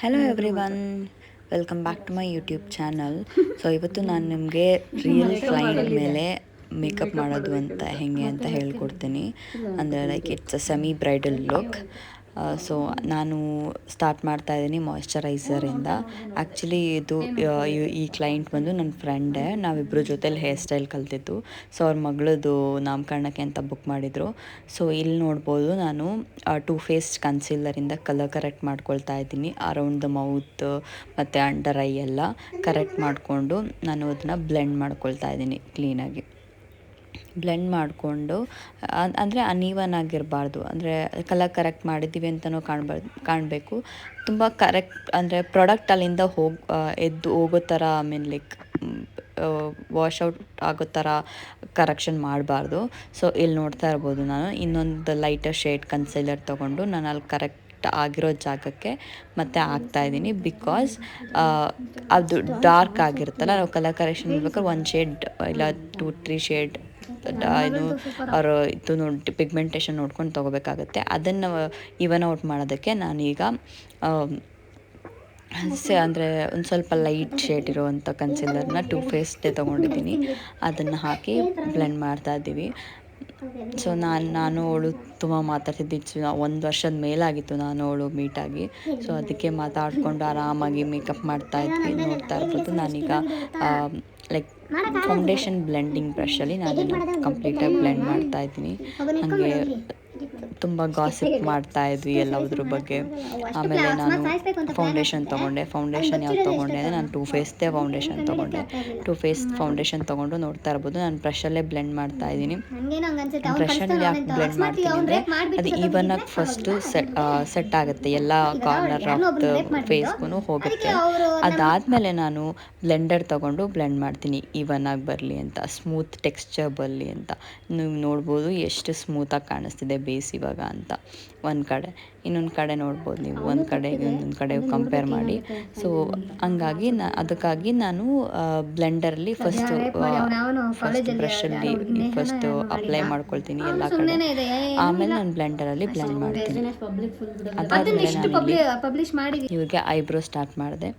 Hello everyone, welcome back to my YouTube channel. So ಇವತ್ತು ನಾನು ನಿಮಗೆ ರಿಯಲ್ ಕ್ಲೈಂಟ್ ಮೇಲೆ ಮೇಕಪ್ ಮಾಡೋದು ಅಂತ ಹೆಂಗೆ ಅಂತ ಹೇಳ್ಕೊಡ್ತೀನಿ. ಅಂದರೆ like it's a semi bridal look. So ನಾನು ಸ್ಟಾರ್ಟ್ ಮಾಡ್ತಾ ಇದ್ದೀನಿ ಮಾಯ್ಶ್ಚರೈಸರಿಂದ. ಆ್ಯಕ್ಚುಲಿ ಇದು ಈ ಕ್ಲೈಂಟ್ ಬಂದು ನನ್ನ ಫ್ರೆಂಡೇ. ನಾವಿಬ್ಬರು ಜೊತೆಲಿ ಹೇರ್ ಸ್ಟೈಲ್ ಕಲ್ತಿದ್ದು. ಸೊ ಅವ್ರ ಮಗಳದು ನಾಮಕರಣಕ್ಕೆ ಅಂತ ಬುಕ್ ಮಾಡಿದರು. ಸೊ ಇಲ್ಲಿ ನೋಡ್ಬೋದು ನಾನು ಟೂ ಫೇಸ್ ಕನ್ಸೀಲರಿಂದ ಕಲರ್ ಕರೆಕ್ಟ್ ಮಾಡ್ಕೊಳ್ತಾ ಇದ್ದೀನಿ. ಅರೌಂಡ್ ದ ಮೌತ್ ಮತ್ತು ಅಂಡರ್ ಐ ಎಲ್ಲ ಕರೆಕ್ಟ್ ಮಾಡಿಕೊಂಡು ನಾನು ಅದನ್ನು ಬ್ಲೆಂಡ್ ಮಾಡ್ಕೊಳ್ತಾ ಇದ್ದೀನಿ ಕ್ಲೀನಾಗಿ. ಬ್ಲೆಂಡ್ ಮಾಡಿಕೊಂಡು ಅಂದರೆ ಅನ್ಈವನ್ ಆಗಿರಬಾರ್ದು, ಅಂದರೆ ಕಲರ್ ಕರೆಕ್ಟ್ ಮಾಡಿದ್ದೀವಿ ಅಂತಲೂ ಕಾಣಬೇಕು. ತುಂಬ ಕರೆಕ್ಟ್ ಅಂದರೆ ಪ್ರಾಡಕ್ಟ್ ಅಲ್ಲಿಂದ ಎದ್ದು ಹೋಗೋ ಥರ ಲೈಕ್ ವಾಶ್ ಔಟ್ ಆಗೋ ಥರ ಕರೆಕ್ಷನ್ ಮಾಡಬಾರ್ದು. ಸೊ ಇಲ್ಲಿ ನೋಡ್ತಾ ಇರ್ಬೋದು, ನಾನು ಇನ್ನೊಂದು ಲೈಟರ್ ಶೇಡ್ ಕನ್ಸೀಲರ್ ತೊಗೊಂಡು ನಾನು ಅಲ್ಲಿ ಕರೆಕ್ಟ್ ಆಗಿರೋ ಜಾಗಕ್ಕೆ ಮತ್ತೆ ಹಾಕ್ತಾಯಿದ್ದೀನಿ. ಬಿಕಾಸ್ ಅದು ಡಾರ್ಕ್ ಆಗಿರುತ್ತಲ್ಲ, ನಾವು ಕಲರ್ ಕರೆಕ್ಷನ್ ಮಾಡ್ಬೇಕಾದ್ರೆ 1 ಶೇಡ್ ಇಲ್ಲ 2-3 ಶೇಡ್ ಏನು ಅವರು ಇದು ನೋಡಿ ಪಿಗ್ಮೆಂಟೇಷನ್ ನೋಡ್ಕೊಂಡು ತೊಗೋಬೇಕಾಗತ್ತೆ. ಅದನ್ನು ಇವನ್ ಔಟ್ ಮಾಡೋದಕ್ಕೆ ನಾನೀಗ ಅಂದರೆ ಒಂದು ಸ್ವಲ್ಪ ಲೈಟ್ ಶೇಡ್ ಇರೋವಂಥ ಕನ್ಸೀಲರ್ನ ಟೂ ಫೇಸ್ದೇ ತೊಗೊಂಡಿದ್ದೀನಿ. ಅದನ್ನು ಹಾಕಿ ಬ್ಲೆಂಡ್ ಮಾಡ್ತಾಯಿದ್ದೀವಿ. ಸೊ ನಾನು ಅವಳು ತುಂಬ ಮಾತಾಡ್ತಿದ್ದಿದ್ದು 1 ವರ್ಷದ ಮೇಲಾಗಿತ್ತು ನಾನು ಅವಳು ಮೀಟಾಗಿ. ಸೊ ಅದಕ್ಕೆ ಮಾತಾಡಿಕೊಂಡು ಆರಾಮಾಗಿ ಮೇಕಪ್ ಮಾಡ್ತಾಯಿದ್ವಿ. ನೋಡ್ತಾ ಇರ್ಬೋದು, ನಾನೀಗ ಲೈಕ್ ಫೌಂಡೇಶನ್ ಬ್ಲೆಂಡಿಂಗ್ ಬ್ರಷಲ್ಲಿ ನಾನು ಅದನ್ನು ಕಂಪ್ಲೀಟಾಗಿ ಬ್ಲೆಂಡ್ ಮಾಡ್ತಾಯಿದ್ದೀನಿ. ಹಾಗೆ ತುಂಬ ಗಾಸಿಪ್ ಮಾಡ್ತಾಯಿದ್ವಿ ಎಲ್ಲದ್ರ ಬಗ್ಗೆ. ಆಮೇಲೆ ನಾನು ಫೌಂಡೇಶನ್ ತೊಗೊಂಡೆ. ಫೌಂಡೇಶನ್ ಯಾವ್ದು ತೊಗೊಂಡೆ ಅಂದರೆ ನಾನು ಟೂ ಫೇಸ್ದೇ ಫೌಂಡೇಶನ್ ತೊಗೊಂಡೆ. ಟೂ ಫೇಸ್ ಫೌಂಡೇಶನ್ ತೊಗೊಂಡು ನೋಡ್ತಾ ಇರ್ಬೋದು, ನಾನು ಬ್ರಷಲ್ಲೇ ಬ್ಲೆಂಡ್ ಮಾಡ್ತಾಯಿದ್ದೀನಿ. ಬ್ರಷಲ್ಲಿ ಯಾಕೆ ಬ್ಲೆಂಡ್ ಮಾಡ್ತೀನಿ ಅಂದರೆ ಅದು ಈವನ್ನಾಗಿ ಫಸ್ಟು ಸೆಟ್ ಆಗುತ್ತೆ, ಎಲ್ಲ ಕಾರ್ನರ್ ಆಫ್ ದ ಫೇಸ್ಗೂ ಹೋಗುತ್ತೆ. ಅದಾದಮೇಲೆ ನಾನು ಬ್ಲೆಂಡರ್ ತೊಗೊಂಡು ಬ್ಲೆಂಡ್ ಮಾಡ್ತೀನಿ, ಈವನ್ನಾಗಿ ಬರಲಿ ಅಂತ, ಸ್ಮೂತ್ ಟೆಕ್ಸ್ಚರ್ ಬರಲಿ ಅಂತ. ನೀವು ನೋಡ್ಬೋದು ಎಷ್ಟು ಸ್ಮೂತಾಗಿ ಕಾಣಿಸ್ತಿದೆ ಬೇಸ್ ಇವಾಗ ಅಂತ ಒಂದು ಕಡೆ. ಇನ್ನೊಂದು ಕಡೆ ನೋಡ್ಬೋದು ನೀವು, ಒಂದು ಕಡೆ ಇನ್ನೊಂದು ಕಡೆ ಕಂಪೇರ್ ಮಾಡಿ. ಸೊ ಹಂಗಾಗಿ ಅದಕ್ಕಾಗಿ ನಾನು ಬ್ಲೆಂಡರಲ್ಲಿ ಫಸ್ಟ್ ಬ್ರಷಲ್ಲಿ ಫಸ್ಟು ಅಪ್ಲೈ ಮಾಡ್ಕೊಳ್ತೀನಿ ಎಲ್ಲ ಕಡೆ. ಆಮೇಲೆ ನಾನು ಬ್ಲೆಂಡರಲ್ಲಿ ಬ್ಲೆಂಡ್ ಮಾಡ್ತೀನಿ. ಅದಾದಮೇಲೆ ನಾನು ಇವ್ರಿಗೆ ಐಬ್ರೋ ಸ್ಟಾರ್ಟ್ ಮಾಡಿದೆ.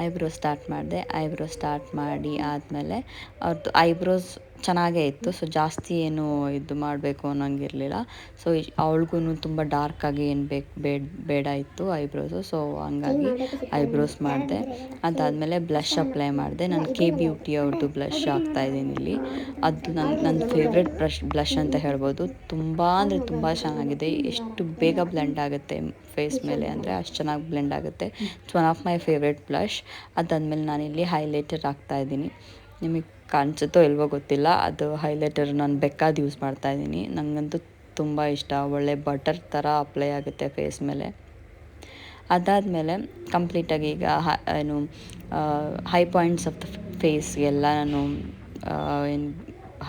ಐಬ್ರೋ ಸ್ಟಾರ್ಟ್ ಮಾಡಿ ಆದಮೇಲೆ ಅವ್ರದ್ದು ಐಬ್ರೋಸ್ ಚೆನ್ನಾಗೇ ಇತ್ತು. ಸೊ ಜಾಸ್ತಿ ಏನು ಇದು ಮಾಡಬೇಕು ಅನ್ನೋಂಗಿರಲಿಲ್ಲ. ಸೊ ಅವಳಿಗೂ ತುಂಬ ಡಾರ್ಕಾಗಿ ಏನು ಬೇಡ ಇತ್ತು ಐಬ್ರೋಸು. ಸೊ ಹಂಗಾಗಿ ಐಬ್ರೋಸ್ ಮಾಡಿದೆ. ಅದಾದಮೇಲೆ ಬ್ಲಷ್ ಅಪ್ಲೈ ಮಾಡಿದೆ. ನಾನು ಕೆ ಬ್ಯೂಟಿ ಅವ್ರದ್ದು ಬ್ಲಷ್ ಹಾಕ್ತಾಯಿದ್ದೀನಿ ಇಲ್ಲಿ. ಅದು ನನ್ನ ಫೇವ್ರೆಟ್ ಬ್ಲಷ್ ಅಂತ ಹೇಳ್ಬೋದು. ತುಂಬ ಅಂದರೆ ತುಂಬ ಚೆನ್ನಾಗಿದೆ. ಎಷ್ಟು ಬೇಗ ಬ್ಲೆಂಡ್ ಆಗುತ್ತೆ ಫೇಸ್ ಮೇಲೆ ಅಂದರೆ ಅಷ್ಟು ಚೆನ್ನಾಗಿ ಬ್ಲೆಂಡ್ ಆಗುತ್ತೆ. It's one of my favourite blush. ಅದಾದಮೇಲೆ ನಾನಿಲ್ಲಿ ಹೈಲೈಟರ್ ಹಾಕ್ತಾಯಿದ್ದೀನಿ. ನಿಮಗೆ ಕಾಣಿಸುತ್ತೋ ಇಲ್ವೋ ಗೊತ್ತಿಲ್ಲ, ಅದು ಹೈಲೈಟರ್ ನಾನು ಬೇಕಾದ ಯೂಸ್ ಮಾಡ್ತಾಯಿದ್ದೀನಿ. ನನಗಂತೂ ತುಂಬ ಇಷ್ಟ, ಒಳ್ಳೆ ಬಟರ್ ಥರ ಅಪ್ಲೈ ಆಗುತ್ತೆ ಫೇಸ್ ಮೇಲೆ. ಅದಾದಮೇಲೆ ಕಂಪ್ಲೀಟಾಗಿ ಈಗ ಏನು ಹೈ ಪಾಯಿಂಟ್ಸ್ ಆಫ್ ದ ಫೇಸ್ಗೆಲ್ಲ ನಾನು ಏನು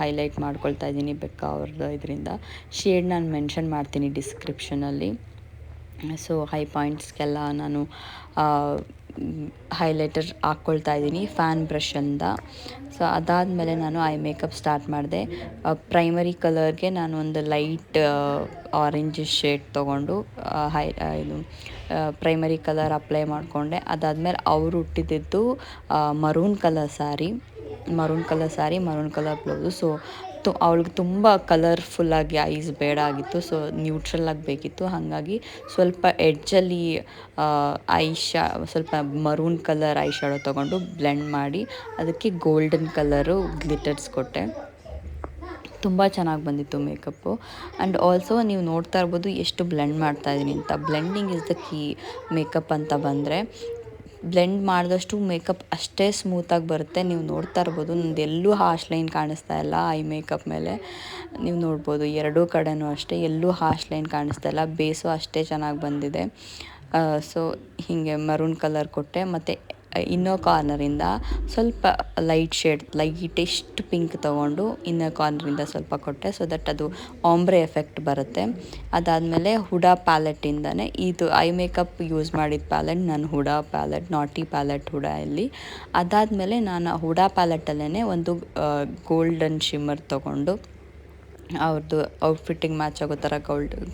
ಹೈಲೈಟ್ ಮಾಡ್ಕೊಳ್ತಾ ಇದ್ದೀನಿ ಅವ್ರದ್ದು ಇದರಿಂದ. ಶೇಡ್ ನಾನು ಮೆನ್ಷನ್ ಮಾಡ್ತೀನಿ ಡಿಸ್ಕ್ರಿಪ್ಷನಲ್ಲಿ. ಸೊ ಹೈ ಪಾಯಿಂಟ್ಸ್ಗೆಲ್ಲ ನಾನು ಹೈಲೈಟರ್ ಹಾಕ್ಕೊಳ್ತಾ ಇದ್ದೀನಿ ಫ್ಯಾನ್ ಬ್ರಷಿಂದ. ಸೊ ಅದಾದಮೇಲೆ ನಾನು ಐ ಮೇಕಪ್ ಸ್ಟಾರ್ಟ್ ಮಾಡಿದೆ. ಪ್ರೈಮರಿ ಕಲರ್ಗೆ ನಾನು ಒಂದು ಲೈಟ್ ಆರೆಂಜ್ ಶೇಡ್ ತೊಗೊಂಡು ಇದು ಪ್ರೈಮರಿ ಕಲರ್ ಅಪ್ಲೈ ಮಾಡಿಕೊಂಡೆ. ಅದಾದಮೇಲೆ ಅವರು ಹುಟ್ಟಿದ್ದು maroon colour sari, maroon colour blouse. So ಅವಳಿಗೆ ತುಂಬ ಕಲರ್ಫುಲ್ಲಾಗಿ ಐಸ್ ಬೇಡ ಆಗಿತ್ತು. ಸೊ ನ್ಯೂಟ್ರಲ್ಲಾಗಿ ಬೇಕಿತ್ತು. ಹಾಗಾಗಿ ಸ್ವಲ್ಪ ಎಡ್ಜಲ್ಲಿ ಸ್ವಲ್ಪ ಮರೂನ್ ಕಲರ್ ಐ ಶ್ಯಾಡೋ ತೊಗೊಂಡು ಬ್ಲೆಂಡ್ ಮಾಡಿ ಅದಕ್ಕೆ ಗೋಲ್ಡನ್ ಕಲರು ಗ್ಲಿಟರ್ಸ್ ಕೊಟ್ಟೆ. ತುಂಬ ಚೆನ್ನಾಗಿ ಬಂದಿತ್ತು ಮೇಕಪ್ಪು. ಆ್ಯಂಡ್ ಆಲ್ಸೋ ನೀವು ನೋಡ್ತಾ ಇರ್ಬೋದು ಎಷ್ಟು ಬ್ಲೆಂಡ್ ಮಾಡ್ತಾಯಿದ್ದೀನಿ ಅಂತ. Blending is the key makeup ಅಂತ ಬಂದರೆ. ಬ್ಲೆಂಡ್ ಮಾಡಿದಷ್ಟು ಮೇಕಪ್ ಅಷ್ಟೇ ಸ್ಮೂತಾಗಿ ಬರುತ್ತೆ. ನೀವು ನೋಡ್ತಾ ಇರ್ಬೋದು, ನಂದು ಎಲ್ಲೂ ಹಾರ್ಶ್ ಲೈನ್ ಕಾಣಿಸ್ತಾ ಇಲ್ಲ ಐ ಮೇಕಪ್ ಮೇಲೆ. ನೀವು ನೋಡ್ಬೋದು ಎರಡೂ ಕಡೆನೂ ಅಷ್ಟೇ, ಎಲ್ಲೂ ಹಾರ್ಶ್ ಲೈನ್ ಕಾಣಿಸ್ತಾ ಇಲ್ಲ. ಬೇಸು ಅಷ್ಟೇ ಚೆನ್ನಾಗಿ ಬಂದಿದೆ. ಸೊ ಹೀಗೆ ಮರೂನ್ ಕಲರ್ ಕೊಟ್ಟೆ. ಮತ್ತು ಇನ್ನರ್ ಕಾರ್ನರಿಂದ ಸ್ವಲ್ಪ ಲೈಟಿಸ್ಟ್ ಪಿಂಕ್ ತೊಗೊಂಡು ಇನ್ನರ್ ಕಾರ್ನರಿಂದ ಸ್ವಲ್ಪ ಕೊಟ್ಟೆ. ಸೊ ದಟ್ ಅದು ಆಂಬ್ರೆ ಎಫೆಕ್ಟ್ ಬರುತ್ತೆ. ಅದಾದಮೇಲೆ ಹುಡಾ ಪ್ಯಾಲೆಟ್ಟಿಂದನೇ ಇದು ಐ ಮೇಕಪ್ ಯೂಸ್ ಮಾಡಿದ ಪ್ಯಾಲೆಟ್ ನಾನು ಹುಡಾ ಪ್ಯಾಲೆಟ್, ನಾಟಿ ಪ್ಯಾಲೆಟ್ ಹುಡಾ ಇಲ್ಲಿ. ಅದಾದಮೇಲೆ ನಾನು ಹುಡಾ ಪ್ಯಾಲೆಟಲ್ಲೇ ಒಂದು ಗೋಲ್ಡನ್ ಶಿಮ್ಮರ್ ತೊಗೊಂಡು ಅವ್ರದ್ದು ಔಟ್ಫಿಟ್ಟಿಗೆ ಮ್ಯಾಚ್ ಆಗೋ ಥರ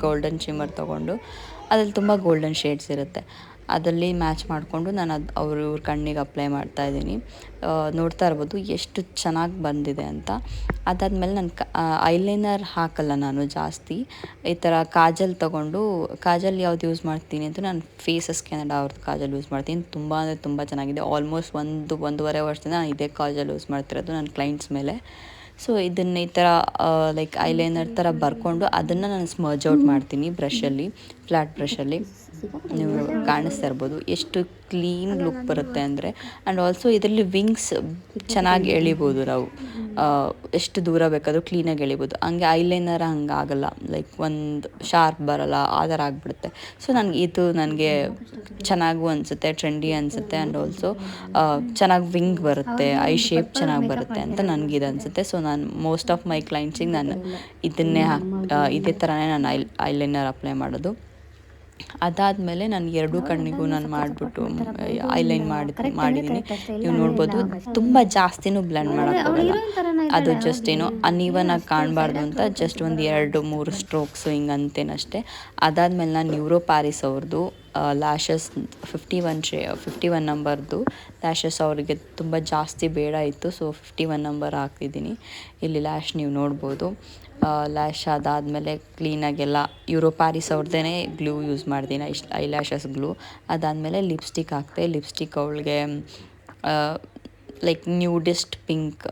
ಗೋಲ್ಡನ್ ಶಿಮ್ಮರ್ ತೊಗೊಂಡು ಅದ್ರಲ್ಲಿ ತುಂಬ ಗೋಲ್ಡನ್ ಶೇಡ್ಸ್ ಇರುತ್ತೆ. ಅದರಲ್ಲಿ ಮ್ಯಾಚ್ ಮಾಡಿಕೊಂಡು ನಾನು ಇವ್ರ ಕಣ್ಣಿಗೆ ಅಪ್ಲೈ ಮಾಡ್ತಾಯಿದ್ದೀನಿ. ನೋಡ್ತಾ ಇರ್ಬೋದು ಎಷ್ಟು ಚೆನ್ನಾಗಿ ಬಂದಿದೆ ಅಂತ. ಅದಾದಮೇಲೆ ನಾನು ಐಲೈನರ್ ಹಾಕಲ್ಲ ನಾನು ಜಾಸ್ತಿ. ಈ ಥರ ಕಾಜಲ್ ತೊಗೊಂಡು, ಕಾಜಲ್ ಯಾವ್ದು ಯೂಸ್ ಮಾಡ್ತೀನಿ ಅಂತ ನಾನು ಫೇಸಸ್ ಕೆನಡಾ ಅವ್ರದ್ದು ಕಾಜಲ್ ಯೂಸ್ ಮಾಡ್ತೀನಿ. ತುಂಬ ಅಂದರೆ ತುಂಬ ಚೆನ್ನಾಗಿದೆ. ಆಲ್ಮೋಸ್ಟ್ 1.5 ವರ್ಷದಿಂದ ನಾನು ಇದೇ ಕಾಜಲ್ ಯೂಸ್ ಮಾಡ್ತಿರೋದು ನನ್ನ ಕ್ಲೈಂಟ್ಸ್ ಮೇಲೆ. ಸೊ ಇದನ್ನು ಈ ಥರ ಲೈಕ್ ಐಲೈನರ್ ಥರ ಬರ್ಕೊಂಡು ಅದನ್ನು ನಾನು ಸ್ಮರ್ಜ್ ಔಟ್ ಮಾಡ್ತೀನಿ ಬ್ರಷಲ್ಲಿ, ಫ್ಲ್ಯಾಟ್ ಬ್ರಷಲ್ಲಿ. ನೀವು ಕಾಣಿಸ್ತಾ ಇರ್ಬೋದು ಎಷ್ಟು ಕ್ಲೀನ್ ಲುಕ್ ಬರುತ್ತೆ ಅಂದರೆ. ಆ್ಯಂಡ್ ಆಲ್ಸೋ ಇದರಲ್ಲಿ ವಿಂಗ್ಸ್ ಚೆನ್ನಾಗಿ ಎಳಿಬೋದು ನಾವು, ಎಷ್ಟು ದೂರ ಬೇಕಾದರೂ ಕ್ಲೀನಾಗಿ ಎಳಿಬೋದು. ಹಂಗೆ ಐಲೈನರ್ ಹಂಗೆ ಆಗಲ್ಲ, ಲೈಕ್ ಒಂದು ಶಾರ್ಪ್ ಬರಲ್ಲ, ಆ ಥರ ಆಗಿಬಿಡುತ್ತೆ. ಸೊ ನನಗೆ ಚೆನ್ನಾಗೂ ಅನಿಸುತ್ತೆ, ಟ್ರೆಂಡಿ ಅನಿಸುತ್ತೆ. ಆ್ಯಂಡ್ ಆಲ್ಸೋ ಚೆನ್ನಾಗಿ ವಿಂಗ್ ಬರುತ್ತೆ, ಐ ಶೇಪ್ ಚೆನ್ನಾಗಿ ಬರುತ್ತೆ ಅಂತ ನನಗೆ ಇದು ಅನಿಸುತ್ತೆ. ಸೊ ನಾನು ಮೋಸ್ಟ್ ಆಫ್ ಮೈ ಕ್ಲೈಂಟ್ಸಿಗೆ ನಾನು ಇದೇ ಥರನೇ ನಾನು ಐಲೈನರ್ ಅಪ್ಲೈ ಮಾಡೋದು. ಅದಾದಮೇಲೆ ನಾನು 2 ಕಣ್ಣಿಗೂ ನಾನು ಮಾಡಿಬಿಟ್ಟು ಐಲೈನ್ ಮಾಡಿದ್ದೀನಿ. ನೀವು ನೋಡ್ಬೋದು, ತುಂಬ ಜಾಸ್ತಿನೂ ಬ್ಲೆಂಡ್ ಮಾಡೋಕ್ಕಾಗಲ್ಲ. ಅದು ಜಸ್ಟ್ ಏನೋ ಅನ್ಈವನ್ ಆಗಿ ಕಾಣಬಾರ್ದು ಅಂತ ಜಸ್ಟ್ ಒಂದು 2-3 ಸ್ಟ್ರೋಕ್ಸು ಹಿಂಗೆ ಅಂತೇನಷ್ಟೇ. ಅದಾದಮೇಲೆ ನಾನು ನ್ಯೂರೋ ಪ್ಯಾರಿಸ್ ಅವ್ರದ್ದು ಲ್ಯಾಶಸ್ 51 ನಂಬರ್ದು ಲ್ಯಾಶಸ್ ಅವರಿಗೆ ತುಂಬ ಜಾಸ್ತಿ ಬೇಡ ಇತ್ತು. ಸೊ 51 ನಂಬರ್ ಹಾಕಿದ್ದೀನಿ. ಇಲ್ಲಿ ಲ್ಯಾಶ್ ನೀವು ನೋಡ್ಬೋದು. ಲ್ಯಾಶ್ ಅದಾದಮೇಲೆ ಕ್ಲೀನಾಗೆಲ್ಲ ನ್ಯೂರೋ ಪ್ಯಾರಿಸ್ ಅವ್ರದ್ದೇ ಗ್ಲೂ ಯೂಸ್ ಮಾಡ್ತೀನಿ, ಐ ಲ್ಯಾಶಸ್ ಗ್ಲೂ. ಅದಾದಮೇಲೆ ಲಿಪ್ಸ್ಟಿಕ್ ಹಾಕ್ತೆ. ಲಿಪ್ಸ್ಟಿಕ್ ಅವಳಿಗೆ ಲೈಕ್ ನ್ಯೂಡಿಸ್ಟ್ ಪಿಂಕ್,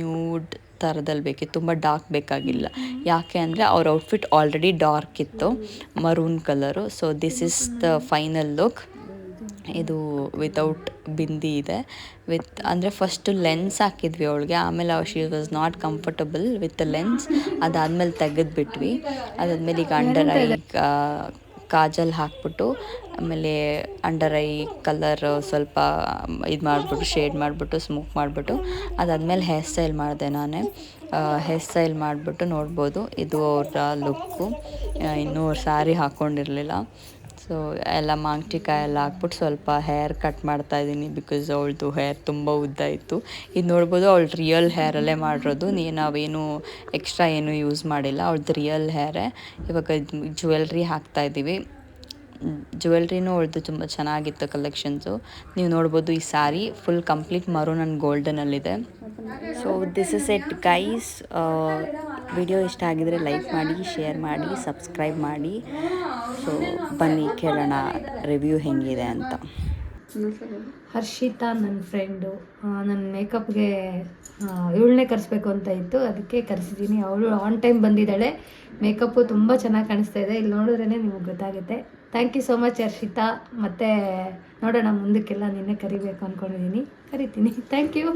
ನ್ಯೂಡ್ ಥರದಲ್ಲಿ ಬೇಕಿತ್ತು, ತುಂಬ ಡಾರ್ಕ್ ಬೇಕಾಗಿಲ್ಲ. ಯಾಕೆ ಅಂದರೆ ಅವ್ರ ಔಟ್ಫಿಟ್ ಆಲ್ರೆಡಿ ಡಾರ್ಕ್ ಇತ್ತು, maroon colour. So this is the final look. ಇದು ವಿತೌಟ್ ಬಿಂದಿ ಇದೆ. ಅಂದರೆ ಫಸ್ಟು ಲೆನ್ಸ್ ಹಾಕಿದ್ವಿ ಅವಳಿಗೆ, ಆಮೇಲೆ she was not comfortable with lens. ಅದಾದಮೇಲೆ ತೆಗೆದ್ಬಿಟ್ವಿ. ಅದಾದಮೇಲೆ ಈಗ ಅಂಡರ್ ಐ ಕಾಜಲ್ ಹಾಕ್ಬಿಟ್ಟು, ಆಮೇಲೆ ಅಂಡರ್ ಐ ಕಲರ್ ಸ್ವಲ್ಪ ಇದು ಮಾಡಿಬಿಟ್ಟು, ಶೇಡ್ ಮಾಡಿಬಿಟ್ಟು, ಸ್ಮೋಕ್ ಮಾಡಿಬಿಟ್ಟು, ಅದಾದಮೇಲೆ ಹೇರ್ ಸ್ಟೈಲ್ ಮಾಡಿದೆ ನಾನೇ. ಹೇರ್ ಸ್ಟೈಲ್ ಮಾಡಿಬಿಟ್ಟು ನೋಡ್ಬೋದು, ಇದು ಅವರ ಲುಕ್ಕು. ಇನ್ನೂ ಅವ್ರು ಸ್ಯಾರಿ ಹಾಕ್ಕೊಂಡಿರಲಿಲ್ಲ. ಸೊ ಎಲ್ಲ ಮಾಂಗ್ಟಿಕಾಯಿ ಎಲ್ಲ ಹಾಕ್ಬಿಟ್ಟು ಸ್ವಲ್ಪ ಹೇರ್ ಕಟ್ ಮಾಡ್ತಾಯಿದ್ದೀನಿ, ಬಿಕಾಸ್ ಅವಳದು ಹೇರ್ ತುಂಬ ಉದ್ದ ಇತ್ತು. ಇದು ನೋಡ್ಬೋದು, ಅವಳು ರಿಯಲ್ ಹೇರಲ್ಲೇ ಮಾಡಿರೋದು, ನಾವೇನು ಎಕ್ಸ್ಟ್ರಾ ಏನು ಯೂಸ್ ಮಾಡಿಲ್ಲ, ಅವಳದು ರಿಯಲ್ ಹೇರೇ. ಇವಾಗ ಜ್ಯುವೆಲ್ರಿ ಹಾಕ್ತಾಯಿದ್ದೀವಿ. ಜ್ಯುವೆಲ್ರಿನೂ ಅವಳದು ತುಂಬ ಚೆನ್ನಾಗಿತ್ತು ಕಲೆಕ್ಷನ್ಸು. ನೀವು ನೋಡ್ಬೋದು, ಈ saree full complete maroon and ಗೋಲ್ಡನಲ್ಲಿದೆ. So this is it guys. Video ಇಷ್ಟ ಆಗಿದರೆ ಲೈಕ್ ಮಾಡಿ, ಶೇರ್ ಮಾಡಿ, ಸಬ್ಸ್ಕ್ರೈಬ್ ಮಾಡಿ. ಸೊ ಬನ್ನಿ ಕೇಳೋಣ ರಿವ್ಯೂ ಹೆಂಗಿದೆ ಅಂತ. ಹರ್ಷಿತಾ ನನ್ನ ಫ್ರೆಂಡು, ನನ್ನ ಮೇಕಪ್ಗೆ ಇವಳನ್ನೇ ಕರೆಸ್ಬೇಕು ಅಂತ ಇತ್ತು, ಅದಕ್ಕೆ ಕರೆಸಿದ್ದೀನಿ. ಅವಳು ಆನ್ ಟೈಮ್ ಬಂದಿದ್ದಾಳೆ. ಮೇಕಪ್ಪು ತುಂಬ ಚೆನ್ನಾಗಿ ಕಾಣಿಸ್ತಾ ಇದೆ, ಇಲ್ಲಿ ನೋಡಿದ್ರೇ ನಿಮಗೆ ಗೊತ್ತಾಗುತ್ತೆ. Thank you so much Harshita. ಮತ್ತು ನೋಡೋಣ ಮುಂದಕ್ಕೆಲ್ಲ ನಿನ್ನೆ ಕರಿಬೇಕು ಅಂದ್ಕೊಂಡಿದ್ದೀನಿ, ಕರಿತೀನಿ. Thank you.